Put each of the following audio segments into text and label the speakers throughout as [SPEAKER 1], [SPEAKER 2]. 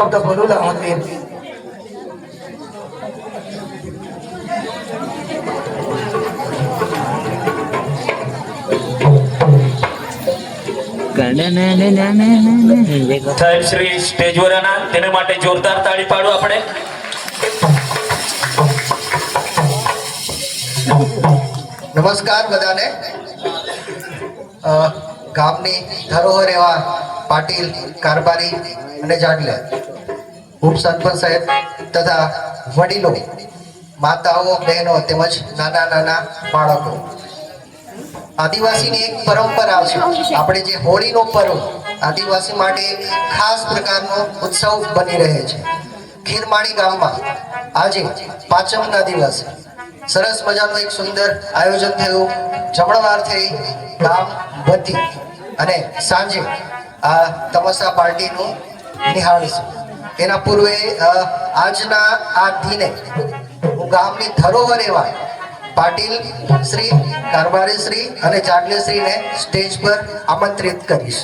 [SPEAKER 1] शब्द बोलू लागले।
[SPEAKER 2] સાહેબ શ્રી સ્ટેજ વરના તેને માટે જોરદાર તાળી પાડો આપણે।
[SPEAKER 1] નમસ્કાર બધાને। ગામની ધરોહર એવા પાટીલ કારબારી અને જાડલે ઉપસરપંચ સાહેબ તથા વડીલો માતાઓ બહેનો તેમજ નાના નાના બાળકો, આદિવાસીની એક પરંપરા છે આપણે જે હોળીનો પર્વ આદિવાસી માટે ખાસ પ્રકારનો ઉત્સવ બની રહે છે। ખીરમાળી ગામમાં આજે પાંચમના દિવસે સરસ મજાનું એક સુંદર આયોજન થયું। જમણવાર થઈ ગામ વતી અને સાંજે આ તમસા પાર્ટીનું નિહાળશું। એના પૂર્વે આજના આ દિને હું ગામની ધરોહર એવા પાટીલ શ્રી કારબારી શ્રી અને જાડલે શ્રીને સ્ટેજ પર આમંત્રિત કરીશ।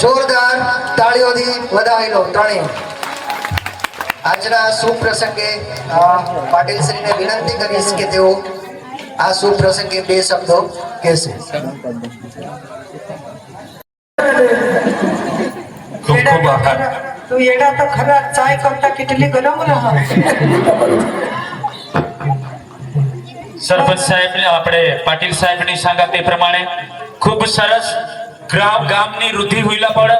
[SPEAKER 1] જોરદાર તાળીઓથી વધાવી લો ત્રણેય। આજના શુભ પ્રસંગે પાટીલ શ્રીને વિનંતી કરીશ કે તેઓ આ શુભ પ્રસંગે બે શબ્દો કહેશે।
[SPEAKER 2] ખૂબ ખૂબ આભાર।
[SPEAKER 3] तू येडा तो खरा चाय करता किटली गरम रहा।
[SPEAKER 2] સરપંચ સાહેબ ને આપણે પાટીલ સાહેબ ની સંગાતે પ્રમાણે ખૂબ સરસ ગામની વૃદ્ધિ હોઈલા પડ,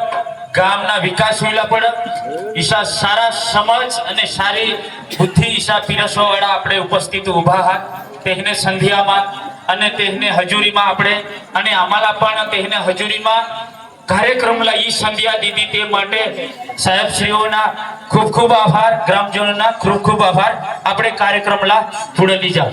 [SPEAKER 2] ગામના વિકાસ હોઈલા પડ, ઈશા સારા સમાજ અને સારી બુદ્ધિ ઈશા પીરસવા વાળા આપણે ઉપસ્થિત ઉભા હા તેમને સંધ્યામાં અને તેમને હજુરીમાં આપણે અને આમાલા પણ તેમને હજુરીમાં કાર્યક્રમલા ઈ સંધ્યા દીધી તે માટે સાહેબ શ્રીઓના ખૂબ ખૂબ આભાર, ગ્રામજનોના ખૂબ ખૂબ આભાર। આપણે કાર્યક્રમલા પૂર્ણ લીધા।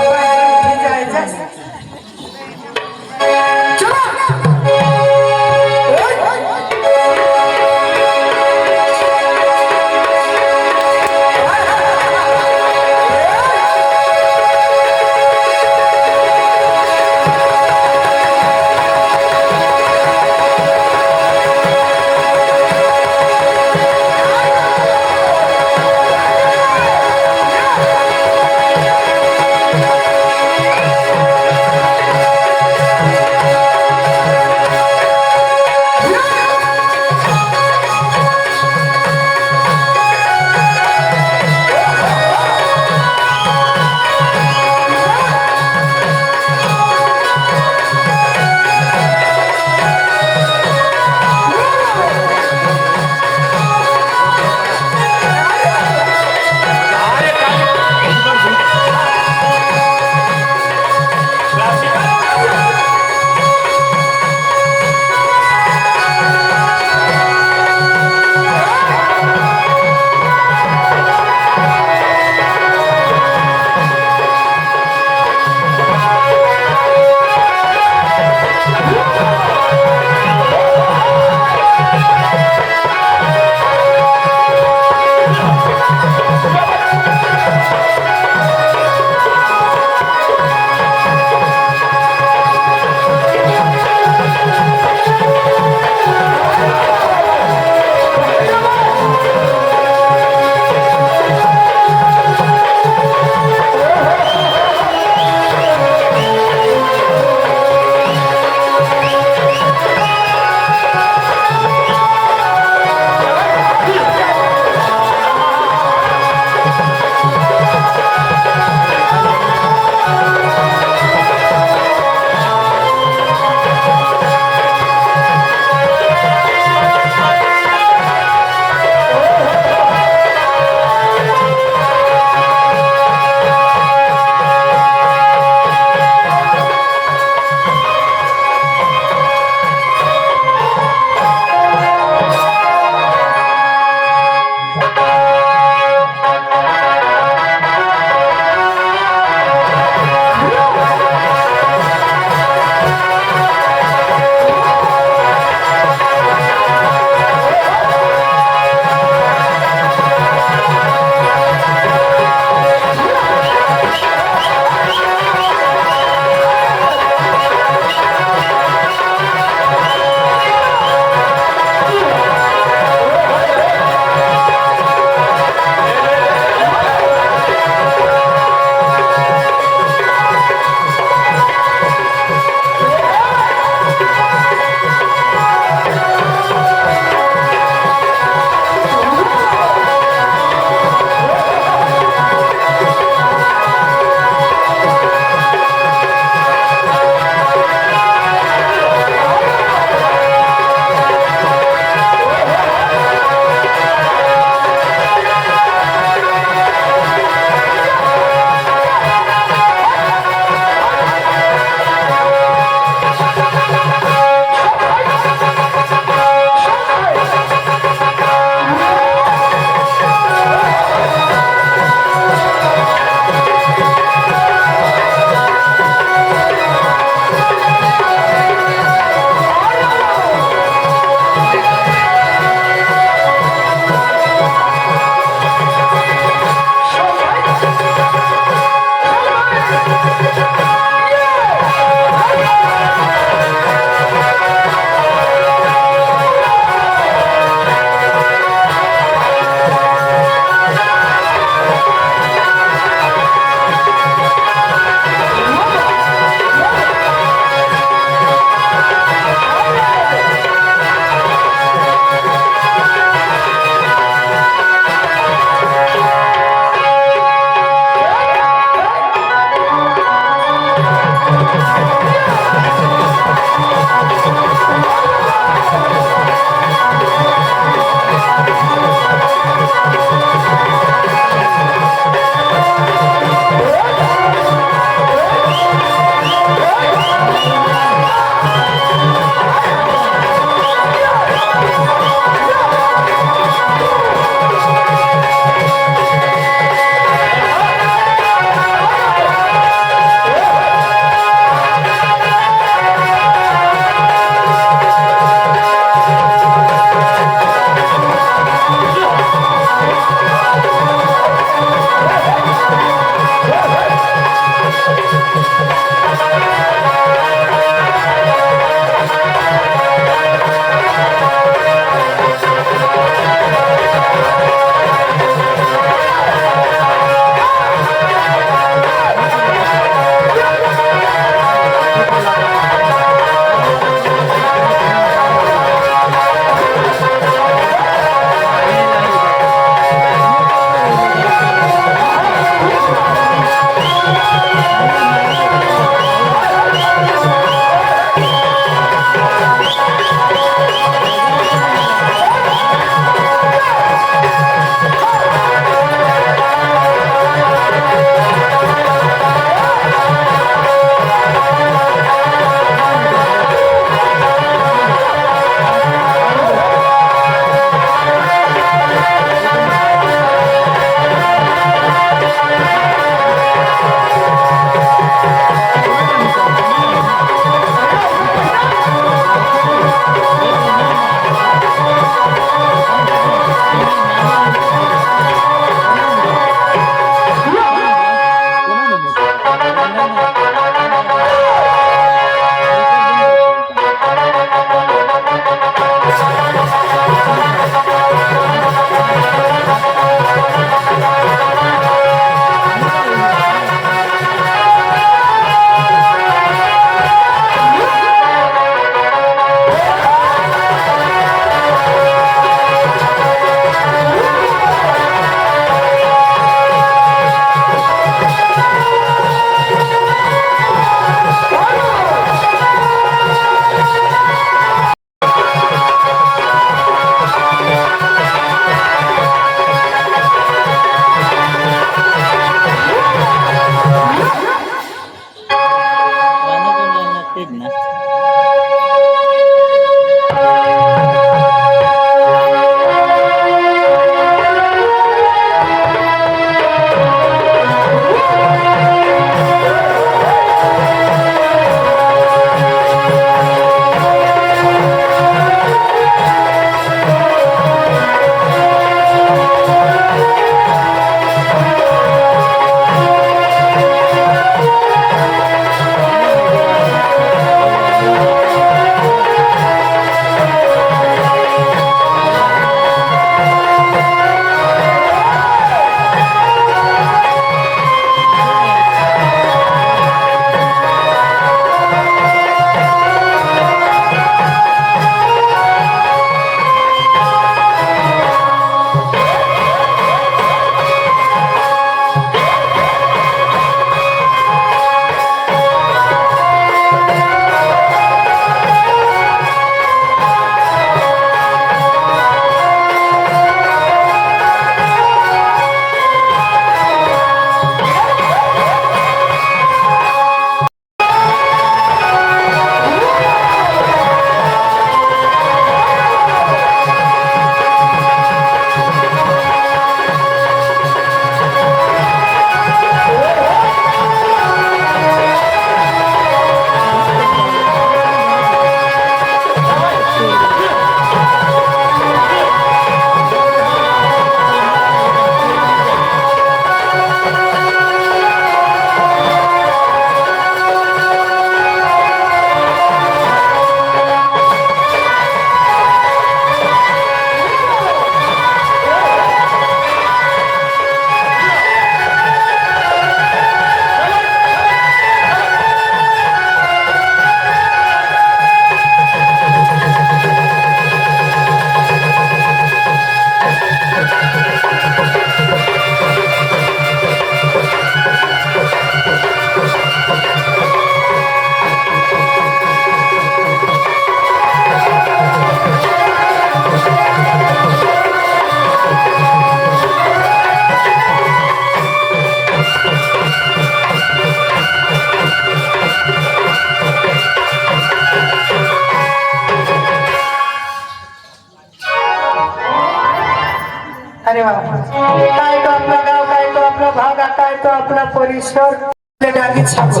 [SPEAKER 3] अरे वा, काय तो आपला गाव, काय तो आपला भाग, काय तो आपला परिसर. आपल्या डागीत सांगू,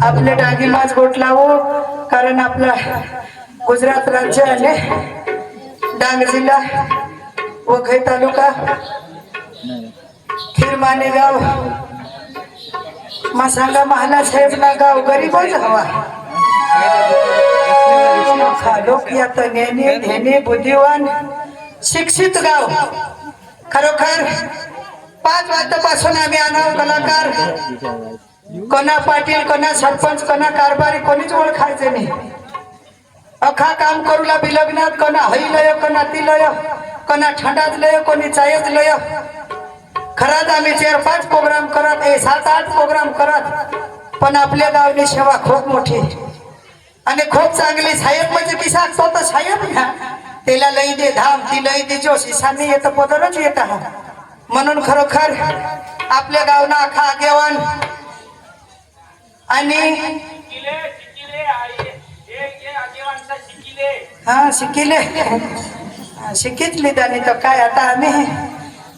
[SPEAKER 3] आपल्या डागी माच गोट लावू. कारण आपला गुजरात राज्य आहे, डांग जिल्हा, वघई तालुका, खिरमाने गाव, सांगा महाला साहेब ना गाव गरीबच हवा. लोक यात नेणे धेने बुद्धिवान शिक्षित गाव. खरोखर 5 वाजतापासून आम्ही आणाव कलाकार. कोणा पाटील, कोणा सरपंच, कोणा कारभारी कोणीच ओळखायचे नाही. अखा काम करूला बिलग्नात, कोणा हई लय, कोणा ती लय, कोणा ठंडात लय, कोणी चायच लय. खरंच आम्ही 4-5 प्रोग्राम करत, 7-8 प्रोग्राम करत, पण आपल्या गावची सेवा खूप मोठी आणि खूप चांगली. साहेब म्हणजे पिसा तर साहेब घ्या, त्याला लई दे धाम, ती लई दे जो शिसांनी येत पदरच येत. म्हणून खरोखर आपल्या गावना अखा आगेवान आणि हा शिकिले शिकितली त्याने तर काय. आता आम्ही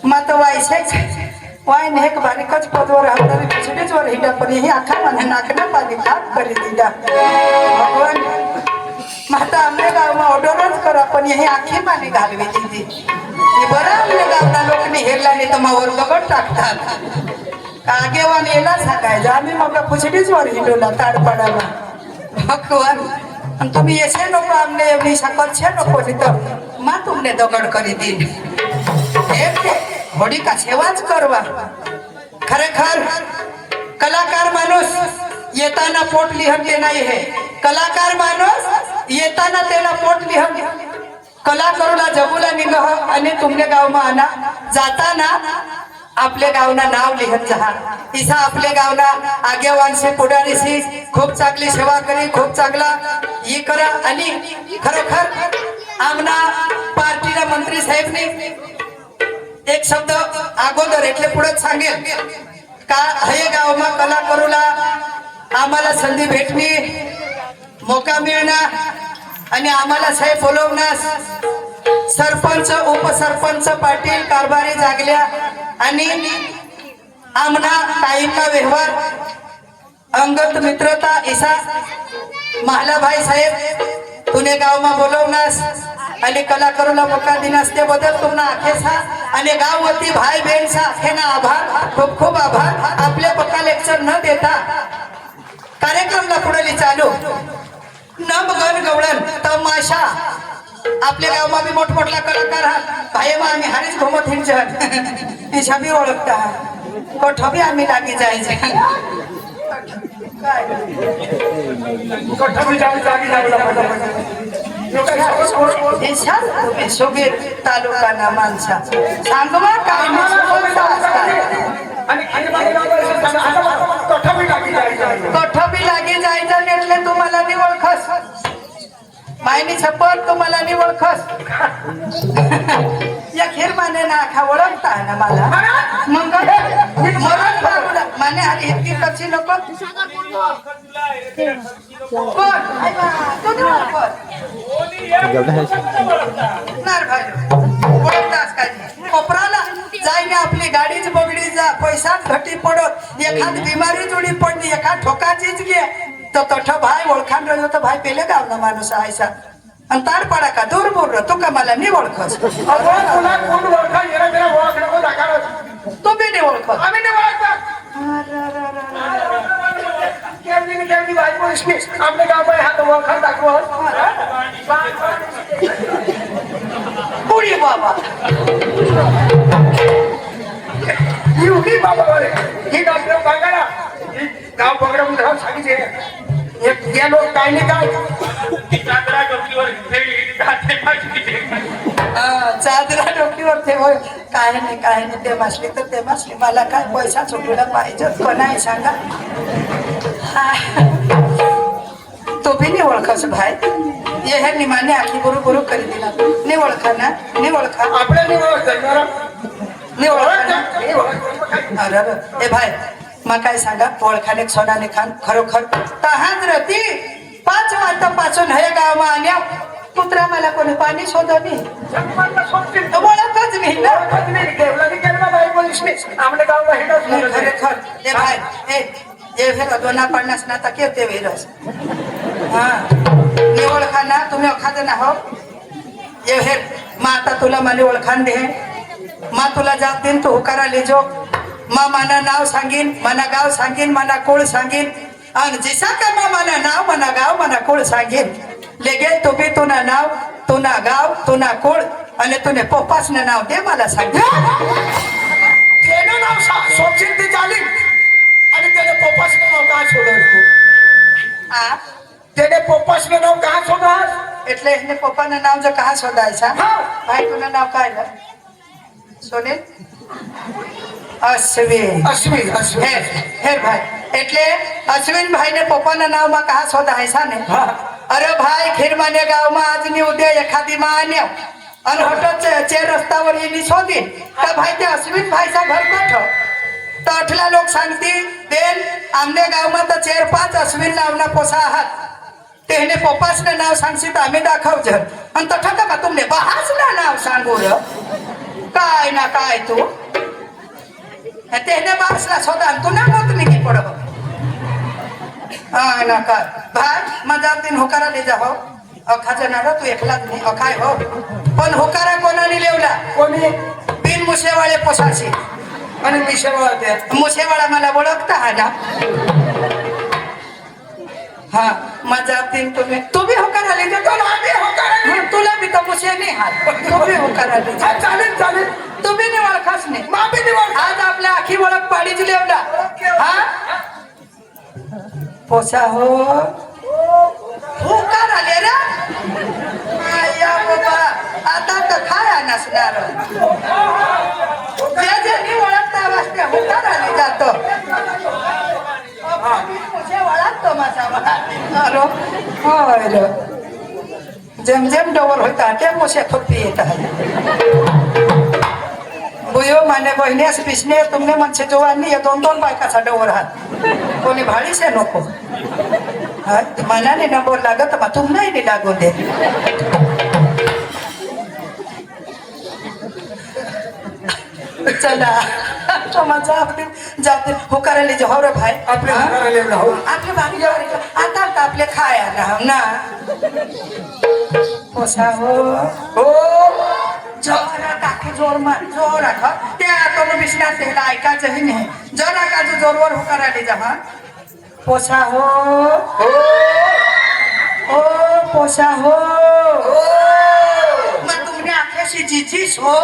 [SPEAKER 3] मत व्हायचेच वाय नेक बारीकच पदवर राहणार खिचडीच वर हिडा, पण हे अख्खा મને નાકના પાણી કાપ કરી દીધા. ભગવાન માતા અમને ગામમાં ઓર્ડર જ કરા, પણ એ આખી માની ઘાલવી દીધી. એ બરા અમને ગામના લોકોની હેરલા ને તમાवर દગડ टाकतात. આગેવાન એલા સાકાય जा, आम्ही मग खिचडीच वर हिडोला ताडपाडाला. भगवान तुम्ही येसे नको, आमने एवढी सकत छे नको, तर मा तुमने दगड કરી દીધી. होडी का सेवाच करवा. खरेखर कलाकार माणूस येताना पोट लिहते नाही है. कलाकार माणूस येताना त्याला पोट लिहते. कला करूला जगूला निगह आणि तुमने गावमा आना जाताना आपल्या गावना नाव लिहत जा. इसा आपल्या गावना आगेवानशी पुढारीशी खूप चांगली सेवा करी, खूप चांगला ही करा. आणि खरोखर आमना पार्टीला मंत्री साहेबने एक शब्द अगोदर એટલે पुढे सांगेल का हे गावमा कला करूला आम्हाला संधी भेटली, मौका मिळणार आणि आम्हाला साहेब बोलवण्यास सरपंच, उपसरपंच, पाटील, कारभारी जागल्या आणि आमना काहींना व्यवहार अंगत मित्रता इसा महालाभाई साहेब तुने गावमा बोलवण्यास आणि कला करूला मौका दिनास ते बदल तुम्हाला आखेसा आणि गाववती भाई बहन सा आखेना आभार, खूप खूप आभार. आपले पक्का लेक्चर न देता कार्यक्रमला पुढे चालू नम गण गवळण तमाशा. आपल्या गावमा बी मोठमोठला कलाकार आहात भाई, मग आम्ही हारीच घुमत हिंडत हे छबी ओळखता कोठबी आम्ही लागी जायचे. काय कोठबी सुबीर तालुका ना माणसा सांगवा काय कोठबी लागी जायचं नेटले तुम्हाला नि ओळखस मायनी छप्पन तुम्हाला नि ओळखस. या खीर माने ना आखा ओळखता ना मला मग मरण बाबूला माने आली इतकी कच्ची नको कोपराला जाईने आपली गाडीच बगडी जा, पैसाच घटी पडत, एखाद बिमारी जोडी पडली, एखाद ठोकाचीच घे तर तठ भाई ओळखान राहिलो तर भाई पेले गावना माणूस आयसा आणि ताड पडा का दूर बोल तू का मला नाही ओळखस. तू बी नाही ओळखत, आम्ही नाही ओळखत. आपल्या गाव हात ओळखत दाखव पुढी बाबा ही बाबा ही डॉक्टर बघा गाव पकडून धाव सांगितले हे लोक काय नाही काय चादरा डोकीवर ठेव काय नाही ते मासली तर ते मासली मला काय पैसा चुकला पाहिजे कोणाही सांगा. तो भी नाही ओळखस भाई ये है निमाने आखी गुरु गुरु करी दिला नाही ओळखा ना नाही ओळखा आपल्या नाही ओळखा. अरे ए भाई मग काय सांगा ओळखाने सोनाने खान खरोखर तहान रती 5 वाजतापासून हे गावमा आल्या कुत्रा मला कोणी पाणी शोधत नाही ओळखच नाही ना खरेखर ए भाई ए फेर दोना पन्नास ना तक ते वेरस हा मी ओळखा ना तुम्ही ओळखा ना हो ए फेर मा आता तुला मला ओळखान दे मा तुला जात देईन तू हुकारा लेजो मा मना नाव सांगीन मना गाव सांगीन मना कोळ सांगीन आणि जसा का मा मना नाव मना गाव मना कोळ सांगीन लेगे तुम्ही तुना नाव तुना गाव तुना कोळ आणि तुने पप्पास नाव दे मला सांग
[SPEAKER 4] તેનું નામ સોમશીલથી ચાલી અને તેને પપ્પાસનું નામ કાં છોડ્યું
[SPEAKER 3] આ
[SPEAKER 4] તેને પપ્પાસનું નામ કાં છોડ્યું
[SPEAKER 3] એટલે એને પપ્પાના નામ જો કહા શોધાય છે
[SPEAKER 4] હા.
[SPEAKER 3] ભાઈ તુના નામ કાય લે સોનીલ અશ્વિન
[SPEAKER 4] અશ્વિન અશ્વિન
[SPEAKER 3] હે ભાઈ એટલે અશ્વિન ભાઈ ને પપ્પાના નામમાં કહા શોધાય છે ને
[SPEAKER 4] હા.
[SPEAKER 3] અરે ભાઈ ખીરમાને ગામમાં આજની ઉદય એખાદી માં આન્યો અને હઠ ચેર રસ્તાवर એની શોધી તો ભાઈ તે અશ્વિન ભાઈ સા ઘર કોઠો તો અઠલા લોક सांगती બેન આમને ગામમાં તો 4-5 અશ્વિન નામના પોસા આહાत તેને પપ્પાસના નામ सांगशी तर आम्ही दाखवજો आणि तठा का तुमने बहासना नाव सांगू र काय ना काय तू તેને બહાસલા સોદા તું ના મોત ની પડો હા ના કા ભાઈ મજા दिन होकारा ले जा हो अखाजनार तू एकलाच नाही अखाय हो पण होकारा कोणाने लेवला
[SPEAKER 4] કોની
[SPEAKER 3] बिन मुसेवाळे पोसाशी
[SPEAKER 4] અને વિષયવાળા તે
[SPEAKER 3] मुसेवाळा मला ओळखता हा ना हा मजा दिन तुम्ही होकारा ले जा
[SPEAKER 4] આને હોકારા
[SPEAKER 3] हा, तुला बी तर मुसे नाही हात तुम्ही होकारा ले जा
[SPEAKER 4] હા ચાलेल ચાलेल
[SPEAKER 3] तुम्ही नाही ओळखाच नाही
[SPEAKER 4] માફી નિવાડ
[SPEAKER 3] आज आपल्या आखी ओळख पाडीच लेवला हा पोसा हो होकार आले रे आया बाबा आता तर खाया नसणार जे जे मी ओळखता वाजते होकार आले जातो ओळखतो माझा अरे होय रे जेम जेम डोवर होता ते मोसे खुपी येत आहे बुयो माने बहिणीस पिसने तुमने मनसे जोवांनी या 2-2 बायकाचा डोवर हात कोणी भाडीसे नको हा मनाने नंबर लागत मग तुम नाही लागू दे चला तो मजा आपली जाते होकाराले जो हो रे भाई
[SPEAKER 4] આપણે હોકારા લેવડા હો
[SPEAKER 3] आपले भागी जावरे आता तर आपले खायला ना पोसा हो
[SPEAKER 4] ઓ
[SPEAKER 3] जोरा टाके जोर मार जोर राख त्या तो बिसणार त्याला ऐकायचंही नाही जोरा का जो जोरवर होकाराले जा हा पोसा हो ओ पोसा हो मग तुमने आख्याशी जिजीस हो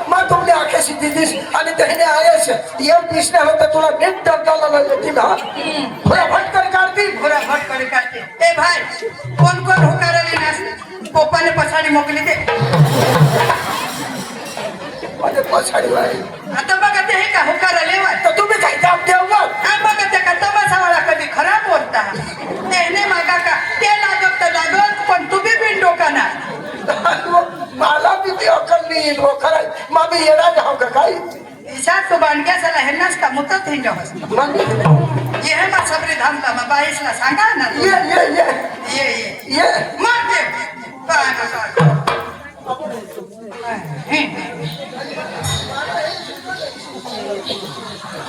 [SPEAKER 4] मग तुमने आख्याशी दिदीस आणि त्याने आयस येऊन दिसणे होत तुला नीट डबडाला लागली ना थोडा फटकन काढती
[SPEAKER 3] घोरा भट करे काढते ए भाई कोण कोण होकाराले नास पोपाने पछाडी मोकली ते
[SPEAKER 4] माझे पछाडी वाई
[SPEAKER 3] आता बघा ते हे का होकाराले वा
[SPEAKER 4] तर तुम्ही काही दाब देऊ मग
[SPEAKER 3] काय बघा ते का तमाशावाला कधी खरा बोलता त्याने मागा का ते लागत तर लागत पण तुम्ही बिन डोकाना
[SPEAKER 4] मला बी ती अक्कल नाही खरं मग मी येणार जाऊ का काही
[SPEAKER 3] ईशा तू बांडग्यासाला हेनास का मुतत हिंड होस
[SPEAKER 4] मग
[SPEAKER 3] ये हे मा सबरी धामला मा बाईसला सांगा ना तू.
[SPEAKER 4] ये ये ये
[SPEAKER 3] ये
[SPEAKER 4] ये
[SPEAKER 3] मार दे काय ना काय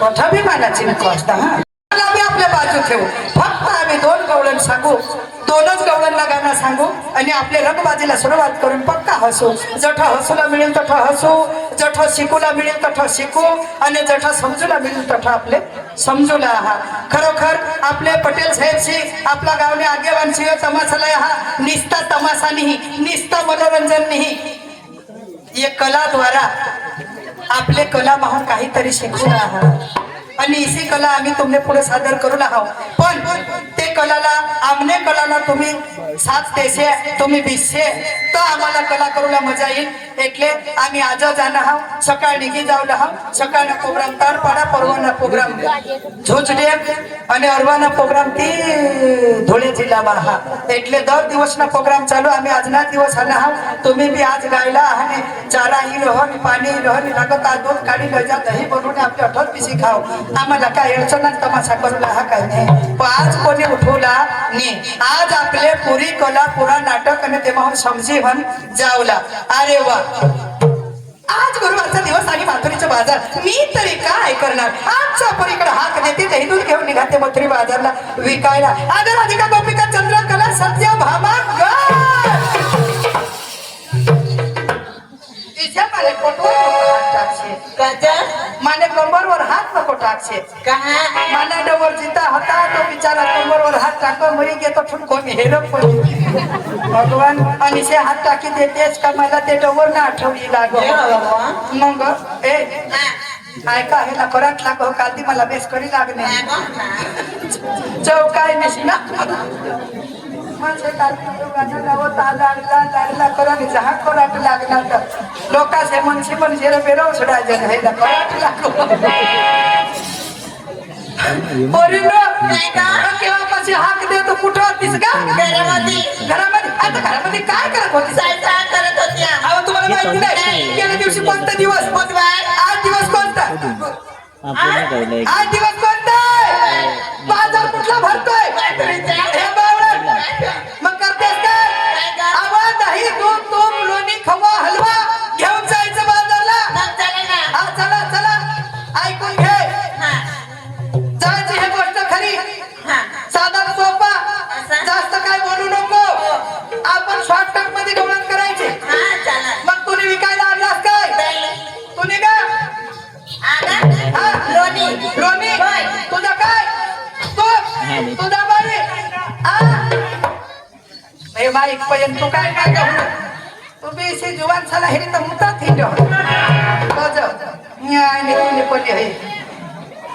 [SPEAKER 3] कथा बी मानाची नको असता हा मला बी आपल्या बाजू ठेवू फक्त आम्ही 2 गवळण सांगू 2च गवळणला गाणं सांगू आणि आपले रंगबाजीला सुरुवात करून पक्का हसू जठा हसूला मिळेल तठा हसू जठा शिकूला मिळेल तठा शिकू आणि जठा समजूला मिळेल तठा आपले समजूला हा खरोखर आपले पटेल साहेबशी आपला गावने आगेवानशी तमाशाला हा निस्ता तमाशा नाही निस्ता मनोरंजन नाही ये कला द्वारा आपले कला महान काहीतरी शिकू आहात आणि इसी कला आम्ही तुमने पुढे सादर करू आहोत पण ते कला कलाला आमने कलाला तुम्ही 7 देशे तुम्ही 20 तर आम्हाला कला करूला मजा येईल એટલે आम्ही आज जाणं आहोत सकाळ निघी जाऊला आहोत सकाळना प्रोग्राम तारपाडा परवाना प्रोग्राम झोचडे અને અરવાના પ્રોગ્રામ થી ધોળે જિલ્લામાં હા એટલે 10 દિવસના પ્રોગ્રામ ચાલુ અમે આજના દિવસ આના હા तुम्ही बी आज गायला आणि चारा ही रहो पाणी रहो लागत आ दूध काढी गजा दही बनवून आपले अठोट पिसी खाऊ आम्हाला काय अडचण तमाशा करूला हा काय नाही पण आज कोणी उठवला नाही आज आपले पुरी कला पुरा नाटक आणि तेव्हा समजी म्हण जावला अरे वा आज गुरुवारचा दिवस आणि माथुरीचा बाजार मी तरी काय करणार आजचा परीकडे हात देते दही दूध घेऊन निघाते मथुरी बाजारला विकायला आदर अधिका गोपिका चंद्रकला सत्य भामा माने कंबरवर हात नको टाकशे माना डबर जिता होता तो बिचारा कंबरवर हात टाकतो मरी घेतो कोणी हेरो पण भगवान आणि से हात टाकी देतेच का मला ते डबर ना आठवली लागो मग ए ऐका हे ना परत लागो काल मला बेस करी लागणे चौकाय नशी ना माझे काल लागला करा जहा कोराट लागणार लोकांचे मनशी पण जेर बेरो सोडायचे हे ना कोराट लागो केव्हापाशी हाक देतो कुठं होतीस का घरामध्ये काय करत होती तुम्हाला माहिती नाही गेल्या दिवशी कोणता दिवस आज दिवस कोणता आज दिवस कोणता बाजार कुठला भरतोय मग करतेस काय आवाज दही दूध तूप लोणी खवा हलवा घेऊन जायचं बाजारला हा चला चला ऐकून घे जायची हे गोष्ट खरी साधा सोपा जास्त काय बोलू नको आपण शॉर्टकट मध्ये गवळण करायची मग तुम्ही विकायला आणलास काय तुम्ही का लोणी तुझं काय तुझा बाई हे बाईक पर्यंत तू काय काय कहू तुम्ही इसे जुवान साला हेरी तर मुतात ही जो न्याय पडली आहे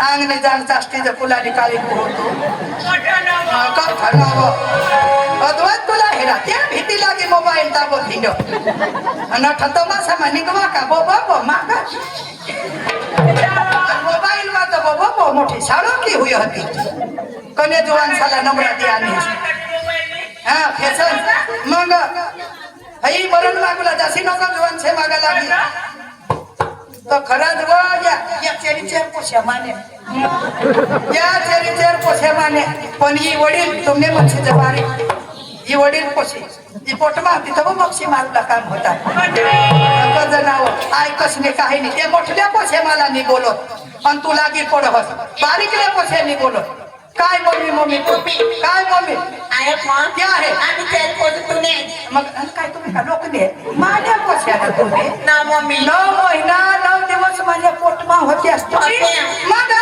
[SPEAKER 3] आंगणे जाण चाष्टीच्या फुलाने काळी होतो अद्वैत तुला हेरा त्या भीती लागे मोबाईल दाबो भिंडो आणि ठतो मासा मानिक का बो माका मोबाईल मा तो बो मोठी साडो की हुई होती कने जुवान साला नंबरा दियानी हा फॅशन मग हई मरण लागला जासी नको जुवान छे मागा लागी तो खरंच व या चेरी चेर पोशा माने या चेरी चेर पोशा माने पण ही वडील तुमने मनसे जबारी ही वडील पोशे ही पोटमा तिथं मक्षी मारूला काम होता जनाव ऐकसने काही नाही ते मोठल्या पोशे मला नाही बोलत आणि तू लागी पडत बारीकल्या पोशे नाही बोलत काय मम्मी काय मम्मी क्या है मग काय तुम्ही का लोक दे माझ्या पोशाला तुम्ही 9 महिना 9 दिवस माझ्या पोटमा होती असतो मग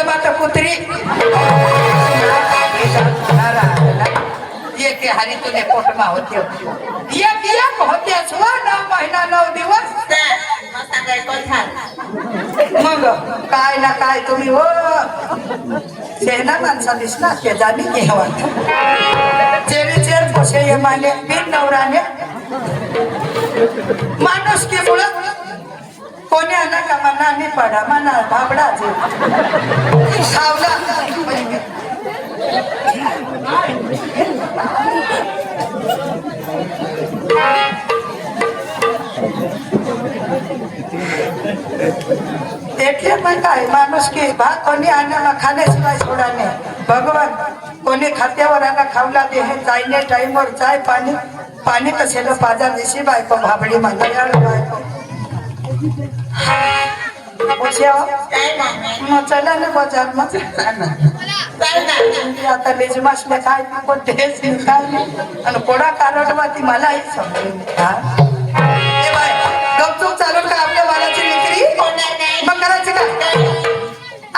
[SPEAKER 3] माता कुत्री एक हारी तुझे पोटमा होते एक होते 9 महिना 9 दिवस मग काय ना काय तुम्ही हो सेना माणसा दिसला ते जाणी घेवा चेरी चेर पोसे ये माने बिन नवराने माणूस की मुळे कोणी आना का मना नाही पडा मना भाबडा जे खावला એટલે પણ काय माणूस की भात कोणी अन्नाला खाण्याशिवाय सोडाने भगवान कोणी खात्यावर अन्ना खावला दे हे जायने टाइमवर जाय पाणी कसेलं पाजा दिशी बायको भाबडी मंदयाळ बायको चला ना बाजार मध्ये आता लेजमासले काय पण तेच काय आणि कोडा कारडवा ती मलाही समजेल गपचूप चालून का आपल्या मालाची विक्री मग करायची का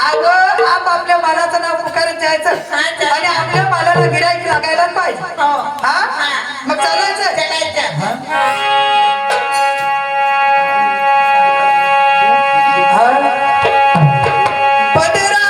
[SPEAKER 3] अगं आप आपल्या मालाचं नाव पुकारत जायचं आणि आपल्या मालाला गिराईक लागायला पाहिजे हा मग चालायचं पदरा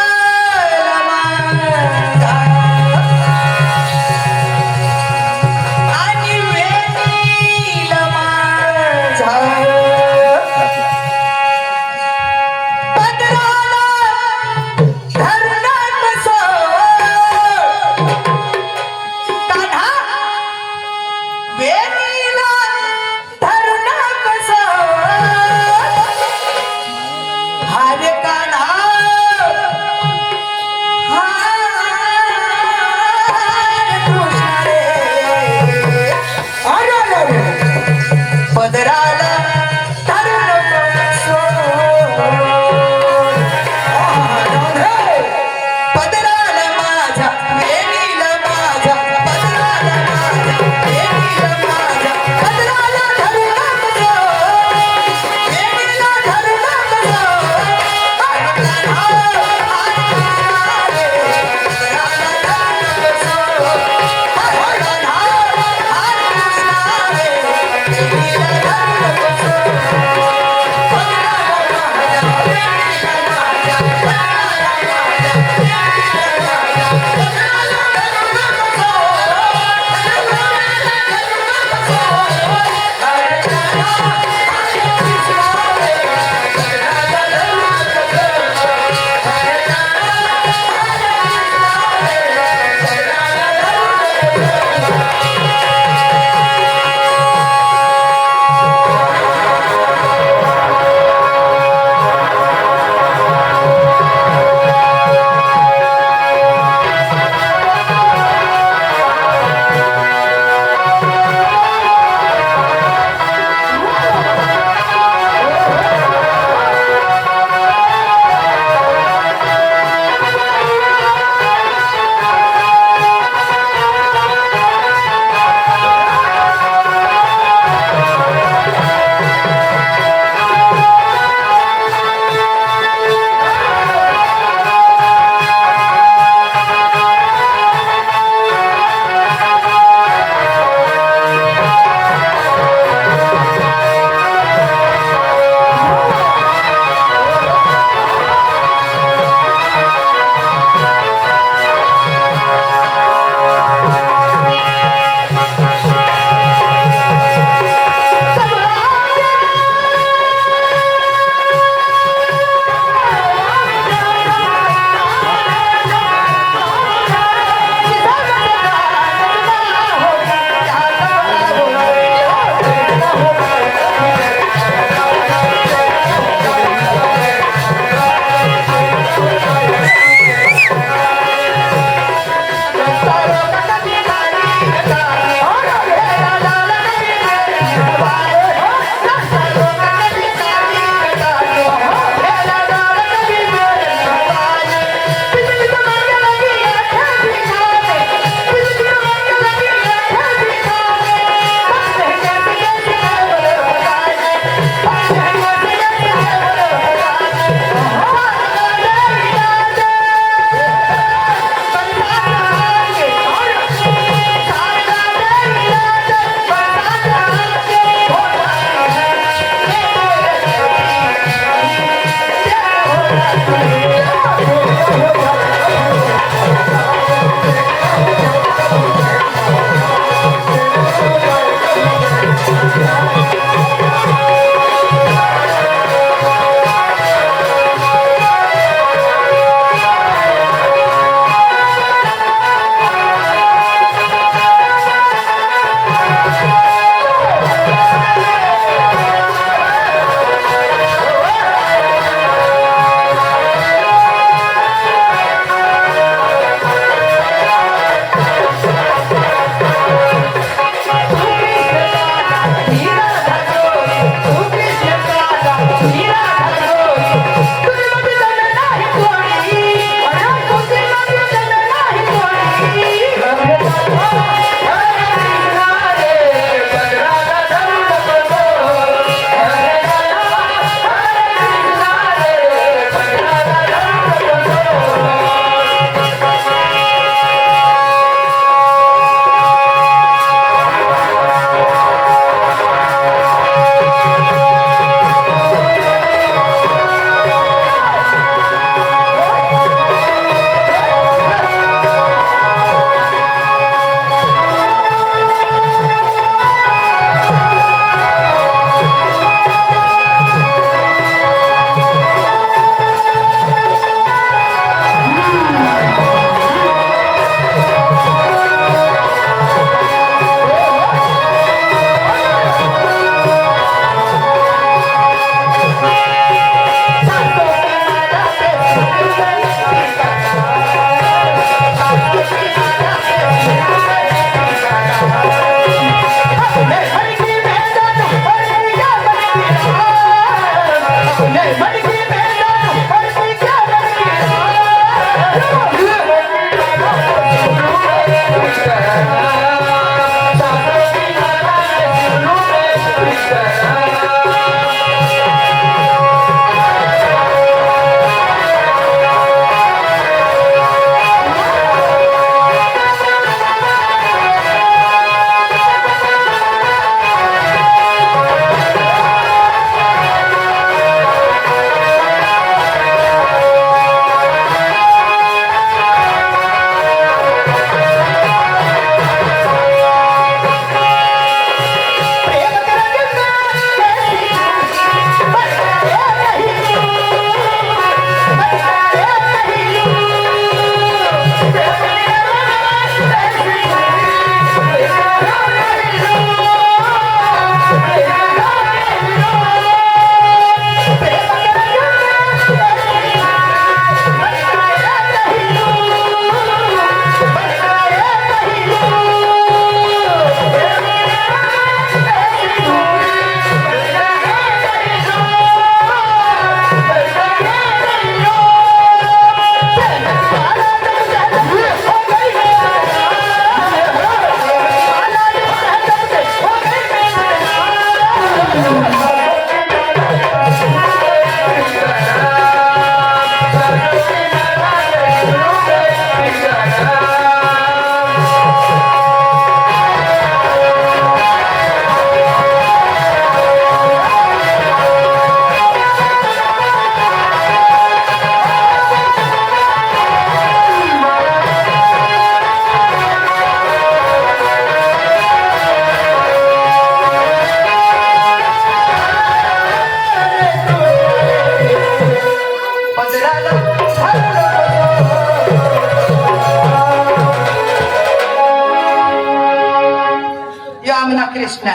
[SPEAKER 3] बिष्णा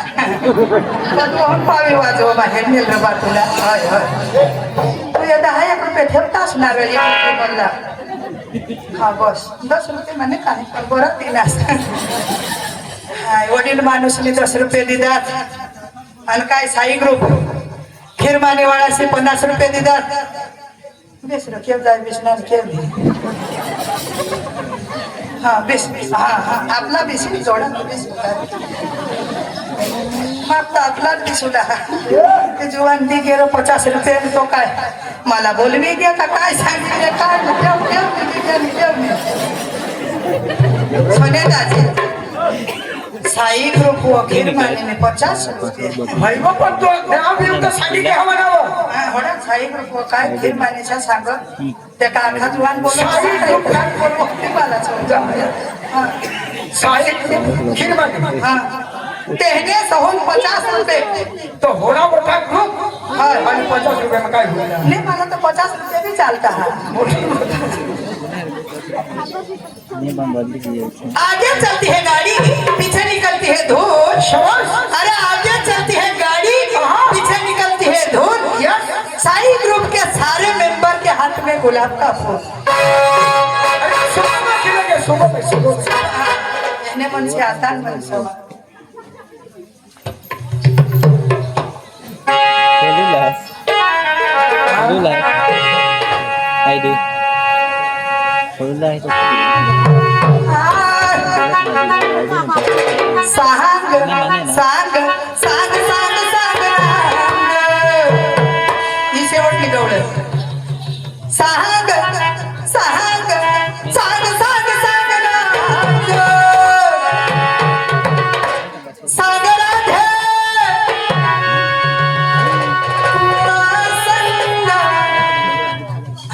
[SPEAKER 3] पण पावी वाजव बाहेर नेल रे बा तुला होय होय तू या 10 रुपये ठेवतास ना रे मला हा बस 10 रुपये म्हणे काय पण बरं दिलास हाय वडील माणूसने 10 रुपये दितात आणि काय साई ग्रुप खिरमाने वाळाशी 50 रुपये दितात बेस रे केव जाय बिष्णा केव हाँ बीस हाँ आपला बीस जोड़ा बीस मागता आपलाच बीसुला ते जुवान दी गेलो 50 रुपये तो काय मला बोलवी घ्या का काय सांगितले काय सोने दाजी साई ग्रुप वकील माने 50 रुपये
[SPEAKER 4] भाई बा पण तो नाव येऊन तर सांगितले हवा नाव
[SPEAKER 3] होडा साई ग्रुप काय खीर मानेचा सांग त्या काका जुवान
[SPEAKER 4] साई ग्रुप काय बोलतो?
[SPEAKER 3] मला समजा
[SPEAKER 4] साई खीर माने
[SPEAKER 3] हाँ तेहने सहून 50 रुपये
[SPEAKER 4] तो होना मोठा ग्रुप आणि 50 रुपये में काय होईल
[SPEAKER 3] नहीं माना तो 50 रुपये भी चलता है आगे चलती है गाड़ी पीछे निकलती है धूल अरे आगे चलती है गाड़ी पीछे निकलती है धूल साई ग्रुप के सारे मेंबर के हाथ में गुलाब का फूल कहने मन से आसान मन से सांग सांग सांग सांग सांग ही शेवटली गवळण सांग सांग सांग सांग सांग सांग राधे संग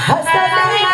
[SPEAKER 3] हसले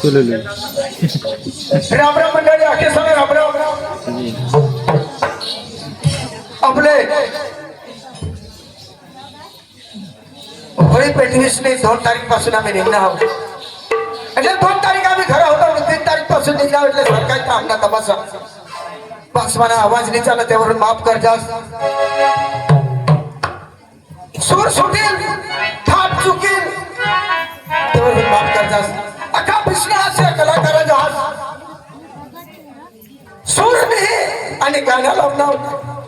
[SPEAKER 4] राम राम मंडळी अखे सगळे राम राम आपले होळी पेटवीसने 2 तारीख पासून आम्ही निघणार आहोत એટલે 2 तारीख आम्ही घर होतो आणि 3 तारीख पासून निघणार એટલે सरकारचा आमना तमाशा बस मला आवाज नाही चालत त्यावरून माफ कर जा सूर सुटेल थाप चुकेल त्यावरून माफ कर जा अख्खा विश्व असे कलाकाराचा हात सूर नाही आणि गाणं लावणं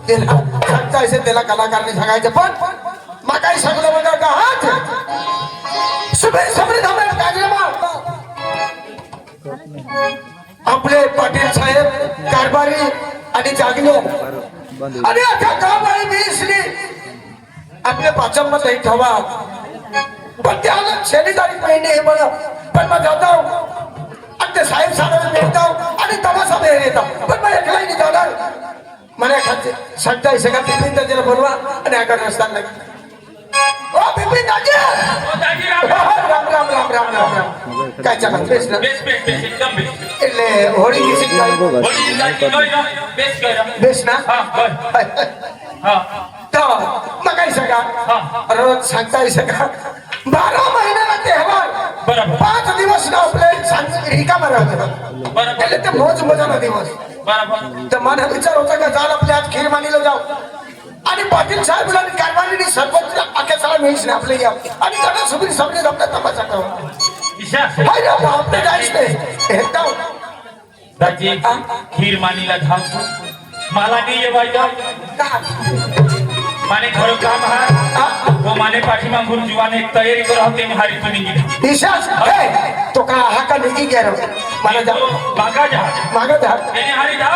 [SPEAKER 4] त्याला सांगता असेल त्याला कलाकारने सांगायचं पण मग काही सांगलं बघा का हात सुबे समरे धामे कार्यक्रम आपले पाटील साहेब कारभारी आणि जागले आणि अख्खा गाव आणि देशने आपल्या पाचंबत एक ठेवा पण त्याला 6 तारीख महिने हे बघा पण मग जातो आणि ते साहेब साहेब मिळतो आणि तमाशा बाहेर येतो पण मग एकलाही नाही जाणार मला एखादे सांगता येईल का बिपिन दाजीला बोलवा आणि आकडे रस्त्याला ओ बिपिन दाजी राम राम राम राम राम राम काय चालत बेस ना એટલે હોળી ગીત બેસ ના તો मग काय सका रोज सांगता येईल का 12 महिन्याला तહેવાર
[SPEAKER 2] बरोबर
[SPEAKER 4] 5 दिवस ना आपले रिकामा राहतो એટલે ते मोज मजाना दिवस
[SPEAKER 2] बरोबर
[SPEAKER 4] तर मला विचार होता का जाल आपल्या आज खीर मानीला जाऊ आणि पाटील साहेब आणि कारभारीने सरपंच अख्या सगळा मिळून आपले या आणि त्यांना सुबीर समजे आपला तमाशा करू हाय रे आपले जायच नाही एकदम
[SPEAKER 2] दाजी खीर मानीला धावतो मला नाही येवायचं माने खरं काम हा वो माने पाठीमागून जीवाने एक तयारी करत होते मी हारी तुम्ही गेली
[SPEAKER 4] ईशास तो का हा का निघी गेलो मला जा
[SPEAKER 2] मागा जा याने हारी जा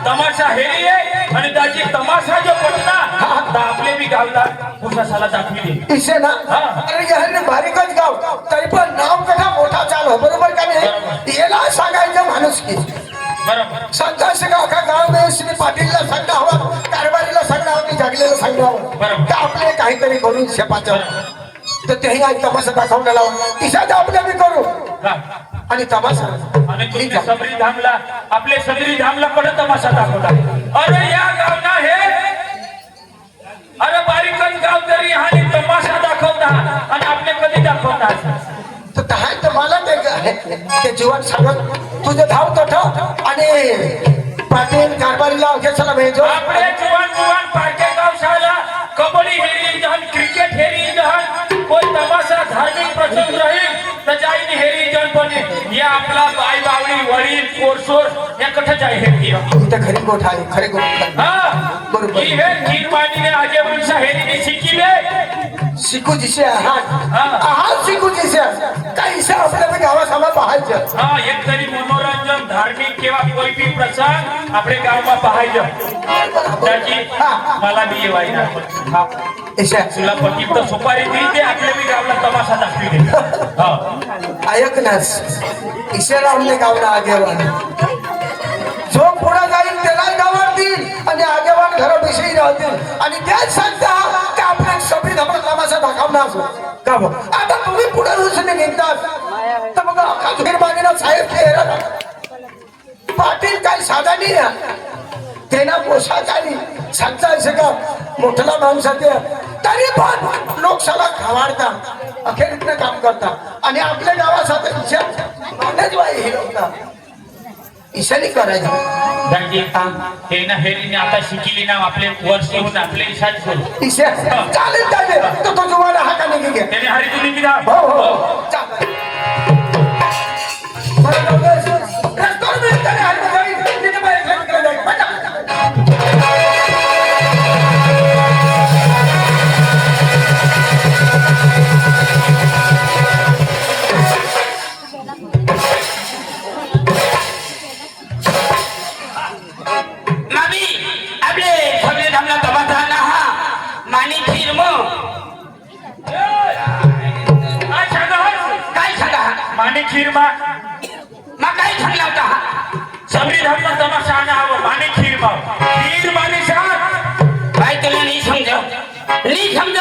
[SPEAKER 2] तमाशा हेली आहे आणि दाजी तमाशा जो पटना तर आपले बी गावदार उसासाला दाखवी दे
[SPEAKER 4] इसे ना अरे याने बारीकच गाव तरी पण नाव कसा मोठा चालू बरोबर का नाही याला सांगायचं माणूस की
[SPEAKER 2] बरोबर
[SPEAKER 4] सांगता असे का अख्खा गाव में श्री पाटीलला सांगणं हवं कारभारीला सांगणं हवं की जागलेला सांगणं हवं तर आपले काहीतरी करून शेपाचं तर तेही आज तमाशा दाखवून लावा इशाद आपल्या बी करू आणि तमाशा
[SPEAKER 2] आणि तुम्ही सबरी धामला आपले सबरी धामला कडे तमाशा दाखवला अरे या गावना हे अरे बारीकच गाव तरी आणि तमाशा दाखवता आणि आपले कधी दाखवतात
[SPEAKER 4] तर काय तर मला ते जीवन सांगत तुझे धाव तो ठेव आणि पाटील कारभारीला अखेरला भेटो
[SPEAKER 2] आपले जुवान पार्के गाव शाळा कबड्डी हेरी जहन क्रिकेट हेरी जहन कोई तमाशा धार्मिक प्रसंग राहील तर जाईन हेरी जहन पण या आपला बाई बावडी वडील पोरसोर या कठे जाई हेरी
[SPEAKER 4] इथे खरी गोठ आहे खरे गोठ
[SPEAKER 2] हा
[SPEAKER 4] बरोबर
[SPEAKER 2] ही हे खीर मानीने आगे वंशा हेरीने शिकिले
[SPEAKER 4] शिकू जिसे आहात शिकू जिसे काहीशा आपल्या गावासमा पाहायचं
[SPEAKER 2] हा एक तरी मनोरंजन धार्मिक किंवा कोई बी प्रसंग आपले गावમાં पाहायचं दाजी मला बी येवायना हा
[SPEAKER 4] ईशा
[SPEAKER 2] तुला पटी तर सुपारी दी ते आपले बी गावला तमाशा दाखवी दे हा
[SPEAKER 4] ऐकनास ईश्वरामने गावला आगेवान जो पुढे जाईल त्याला गावातील आणि आगेवान घराविषयी राहतील आणि त्याच सांगता की आपल्या सभी धर्म तमाशा दाखवणार असो का बघ आता तुम्ही पुढे रुसून निघतात तर मग अखिर मागेना साहेब पाटील काही साधा नाही त्यांना पोशाख आणि सांगता असे का मोठला माणूस आहे तरी पण लोकसभा खावाडता अखेर इथलं काम करता आणि आपल्या गावासाठी मानच बाई हे लोक ईशानी करायचं
[SPEAKER 2] दाजी हे ना हेरीने आता शिकिली ना आपले वर्ष होऊन आपले इशाच करू
[SPEAKER 4] ईशा चालेल चालेल तो जुवाना हा का नाही घे
[SPEAKER 2] त्याने हारी तुम्ही किती
[SPEAKER 4] हो हो चालेल बरं जाऊ दे. रस्त्यावर मिळताना हात बघावी. तिथे बाहेर एकट्याने जाईल. बघा.
[SPEAKER 5] मामी आपले सगळे धामला तमाशा ना हा मानी खीर मग काय सांगा
[SPEAKER 2] माने खीर मा
[SPEAKER 5] काय सांगला होता हा
[SPEAKER 2] सबरी धर्म तमाशा आना हवं माने खीर मा खीर माने सांग
[SPEAKER 5] काय तुला नाही समज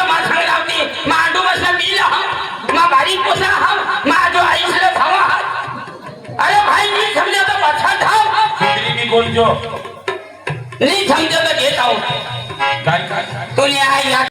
[SPEAKER 5] मा सांगला होती मांडू बसला मी मा बारीक पोसा हा मा जो आई सला भावा
[SPEAKER 2] बोलजो
[SPEAKER 5] नाही समजत घेत आहोत
[SPEAKER 2] काय काय
[SPEAKER 5] तुम्ही या